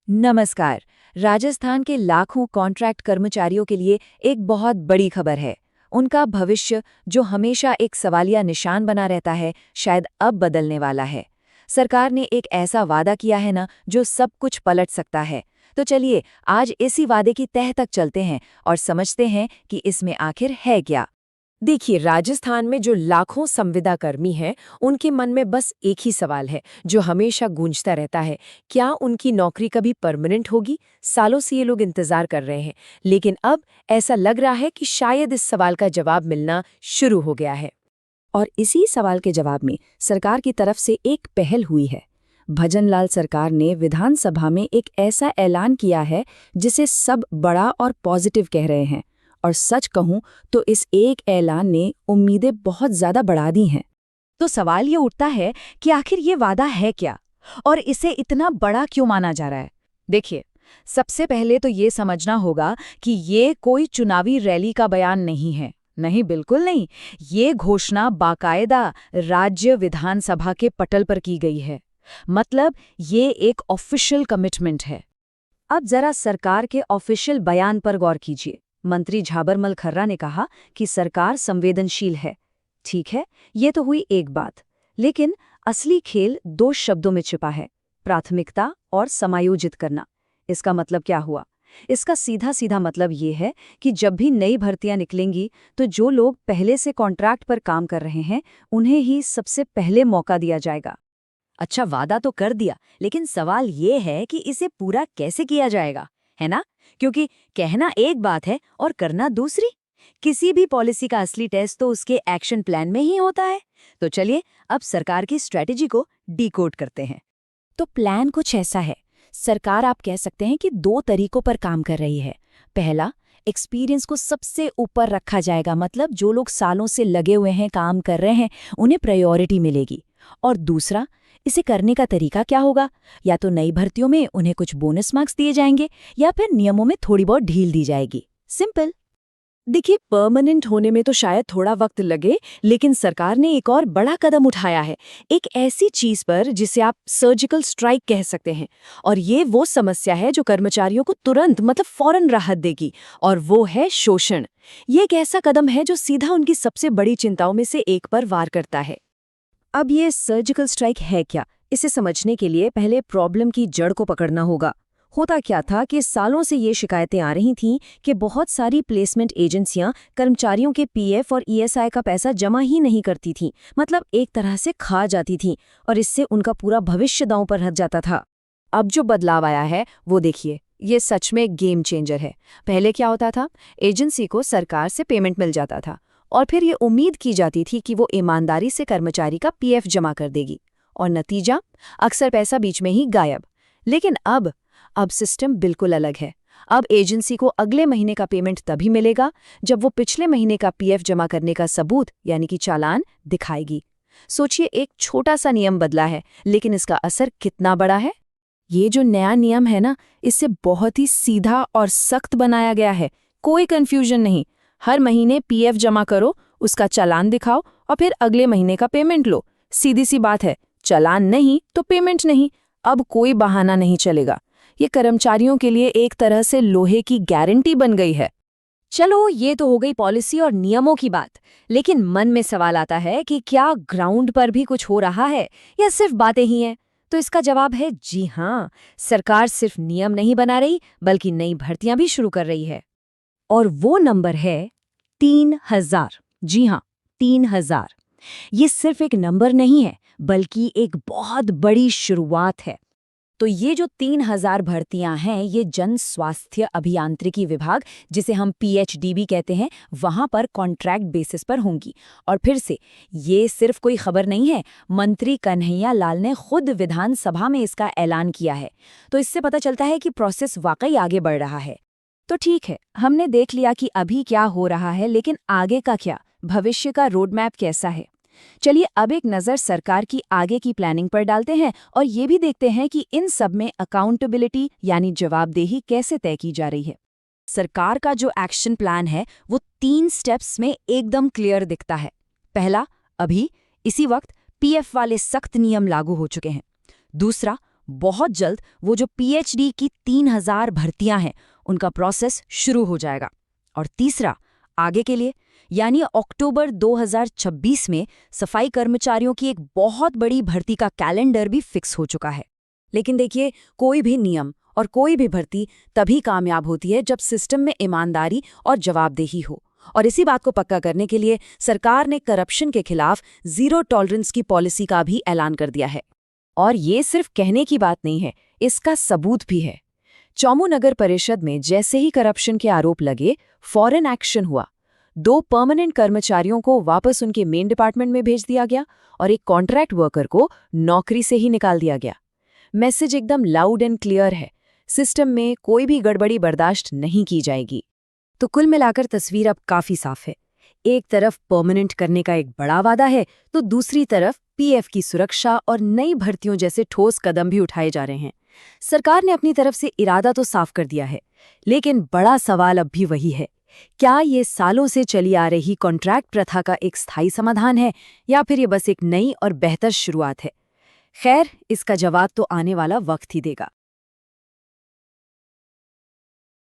नमस्कार। राजस्थान के लाखों कॉन्ट्रैक्ट कर्मचारियों के लिए एक बहुत बड़ी खबर है। उनका भविष्य, जो हमेशा एक सवालिया निशान बना रहता है, शायद अब बदलने वाला है। सरकार ने एक ऐसा वादा किया है ना, जो सब कुछ पलट सकता है। तो चलिए आज इसी वादे की तह तक चलते हैं और समझते हैं कि इसमें आखिर है क्या। देखिए, राजस्थान में जो लाखों संविदा कर्मी हैं, उनके मन में बस एक ही सवाल है जो हमेशा गूंजता रहता है। क्या उनकी नौकरी कभी परमानेंट होगी? सालों से ये लोग इंतजार कर रहे हैं, लेकिन अब ऐसा लग रहा है कि शायद इस सवाल का जवाब मिलना शुरू हो गया है। और इसी सवाल के जवाब में सरकार की तरफ से एक पहल हुई है। भजनलाल सरकार ने विधानसभा में एक ऐसा ऐलान किया है जिसे सब बड़ा और पॉजिटिव कह रहे हैं। और सच कहूं तो इस एक ऐलान ने उम्मीदें बहुत ज्यादा बढ़ा दी हैं। तो सवाल ये उठता है कि आखिर ये वादा है क्या और इसे इतना बड़ा क्यों माना जा रहा है। देखिए, सबसे पहले तो ये समझना होगा कि ये कोई चुनावी रैली का बयान नहीं है। नहीं, बिल्कुल नहीं। ये घोषणा बाकायदा राज्य विधानसभा के पटल पर की गई है। मतलब ये एक ऑफिशियल कमिटमेंट है। अब जरा सरकार के ऑफिशियल बयान पर गौर कीजिए। मंत्री झाबरमल खर्रा ने कहा कि सरकार संवेदनशील है। ठीक है, ये तो हुई एक बात, लेकिन असली खेल दो शब्दों में छिपा है: प्राथमिकता और समायोजित करना। इसका मतलब क्या हुआ? इसका सीधा सीधा मतलब ये है कि जब भी नई भर्तियां निकलेंगी तो जो लोग पहले से कॉन्ट्रैक्ट पर काम कर रहे हैं, उन्हें ही सबसे पहले मौका दिया जाएगा। अच्छा, वादा तो कर दिया, लेकिन सवाल ये है कि इसे पूरा कैसे किया जाएगा, है ना? क्योंकि कहना एक बात है और करना दूसरी। किसी भी पॉलिसी का असली टेस्ट तो उसके एक्शन प्लान में ही होता है। तो चलिए अब सरकार की स्ट्रेटेजी को डिकोड करते हैं। तो प्लान कुछ ऐसा है। सरकार, आप कह सकते हैं कि दो तरीकों पर काम कर रही है। पहला, एक्सपीरियंस को सबसे ऊपर रखा जाएगा, मतलब जो लोग सालों से लगे हुए हैं, काम कर रहे हैं, उन्हें प्रायोरिटी मिलेगी। और दूसरा, इसे करने का तरीका क्या होगा? या तो नई भर्तियों में उन्हें कुछ बोनस मार्क्स दिए जाएंगे या फिर नियमों में थोड़ी बहुत ढील दी जाएगी। सिंपल। देखिए, परमानेंट होने में तो शायद थोड़ा वक्त लगे, लेकिन सरकार ने एक और बड़ा कदम उठाया है, एक ऐसी चीज पर जिसे आप सर्जिकल स्ट्राइक कह सकते हैं। और ये वो समस्या है जो कर्मचारियों को तुरंत, मतलब फौरन राहत देगी, और वो है शोषण। ये एक ऐसा कदम है जो सीधा उनकी सबसे बड़ी चिंताओं में से एक पर वार करता है। अब ये सर्जिकल स्ट्राइक है क्या, इसे समझने के लिए पहले प्रॉब्लम की जड़ को पकड़ना होगा। होता क्या था कि सालों से ये शिकायतें आ रही थीं कि बहुत सारी प्लेसमेंट एजेंसियां कर्मचारियों के पीएफ और ईएसआई का पैसा जमा ही नहीं करती थीं, मतलब एक तरह से खा जाती थीं, और इससे उनका पूरा भविष्य दांव पर रह जाता था। अब जो बदलाव आया है वो देखिए, ये सच में गेम चेंजर है। पहले क्या होता था? एजेंसी को सरकार से पेमेंट मिल जाता था और फिर ये उम्मीद की जाती थी कि वो ईमानदारी से कर्मचारी का पीएफ जमा कर देगी, और नतीजा, अक्सर पैसा बीच में ही गायब। लेकिन अब सिस्टम बिल्कुल अलग है। अब एजेंसी को अगले महीने का पेमेंट तभी मिलेगा जब वो पिछले महीने का पीएफ जमा करने का सबूत, यानी कि चालान, दिखाएगी। सोचिए, एक छोटा सा नियम बदला है, लेकिन इसका असर कितना बड़ा है। ये जो नया नियम है ना, इससे बहुत ही सीधा और सख्त बनाया गया है। कोई कंफ्यूजन नहीं। हर महीने पीएफ जमा करो, उसका चालान दिखाओ और फिर अगले महीने का पेमेंट लो। सीधी सी बात है, चालान नहीं तो पेमेंट नहीं। अब कोई बहाना नहीं चलेगा। ये कर्मचारियों के लिए एक तरह से लोहे की गारंटी बन गई है। चलो, ये तो हो गई पॉलिसी और नियमों की बात, लेकिन मन में सवाल आता है कि क्या ग्राउंड पर भी कुछ हो रहा है या सिर्फ बातें ही हैं? तो इसका जवाब है जी हाँ। सरकार सिर्फ नियम नहीं बना रही, बल्कि नई भर्तियां भी शुरू कर रही है। और वो नंबर है 3,000। जी हाँ, 3,000। ये सिर्फ एक नंबर नहीं है, बल्कि एक बहुत बड़ी शुरुआत है। तो ये जो 3,000 भर्तियां हैं, ये जन स्वास्थ्य अभियांत्रिकी विभाग, जिसे हम पीएचडीबी कहते हैं, वहां पर कॉन्ट्रैक्ट बेसिस पर होंगी। और फिर से, ये सिर्फ कोई खबर नहीं है। मंत्री कन्हैया लाल ने खुद विधानसभा में इसका ऐलान किया है। तो इससे पता चलता है कि प्रोसेस वाकई आगे बढ़ रहा है। तो ठीक है, हमने देख लिया कि अभी क्या हो रहा है, लेकिन आगे का क्या? भविष्य का रोड मैप कैसा है? चलिए अब एक नज़र सरकार की आगे की प्लानिंग पर डालते हैं और ये भी देखते हैं कि इन सब में अकाउंटेबिलिटी, यानी जवाबदेही, कैसे तय की जा रही है। सरकार का जो एक्शन प्लान है वो 3 स्टेप्स में एकदम क्लियर दिखता है। पहला, अभी इसी वक्त पीएफ वाले सख्त नियम लागू हो चुके हैं। दूसरा, बहुत जल्द वो जो पीएचडी की 3000 भर्तियां हैं उनका प्रोसेस शुरू हो जाएगा। और तीसरा, आगे के लिए यानी अक्टूबर 2026 में सफाई कर्मचारियों की एक बहुत बड़ी भर्ती का कैलेंडर भी फिक्स हो चुका है। लेकिन देखिए, कोई भी नियम और कोई भी भर्ती तभी कामयाब होती है जब सिस्टम में ईमानदारी और जवाबदेही हो। और इसी बात को पक्का करने के लिए सरकार ने करप्शन के खिलाफ जीरो टॉलरेंस की पॉलिसी का भी ऐलान कर दिया है। और ये सिर्फ कहने की बात नहीं है, इसका सबूत भी है। चौमू नगर परिषद में जैसे ही करप्शन के आरोप लगे, फौरन एक्शन हुआ। 2 परमानेंट कर्मचारियों को वापस उनके मेन डिपार्टमेंट में भेज दिया गया और एक कॉन्ट्रैक्ट वर्कर को नौकरी से ही निकाल दिया गया। मैसेज एकदम लाउड एंड क्लियर है, सिस्टम में कोई भी गड़बड़ी बर्दाश्त नहीं की जाएगी। तो कुल मिलाकर तस्वीर अब काफी साफ है। एक तरफ परमानेंट करने का एक बड़ा वादा है, तो दूसरी तरफ पीएफ की सुरक्षा और नई भर्तियों जैसे ठोस कदम भी उठाए जा रहे हैं। सरकार ने अपनी तरफ से इरादा तो साफ कर दिया है, लेकिन बड़ा सवाल अब भी वही है, क्या ये सालों से चली आ रही कॉन्ट्रैक्ट प्रथा का एक स्थायी समाधान है या फिर ये बस एक नई और बेहतर शुरुआत है? खैर, इसका जवाब तो आने वाला वक्त ही देगा।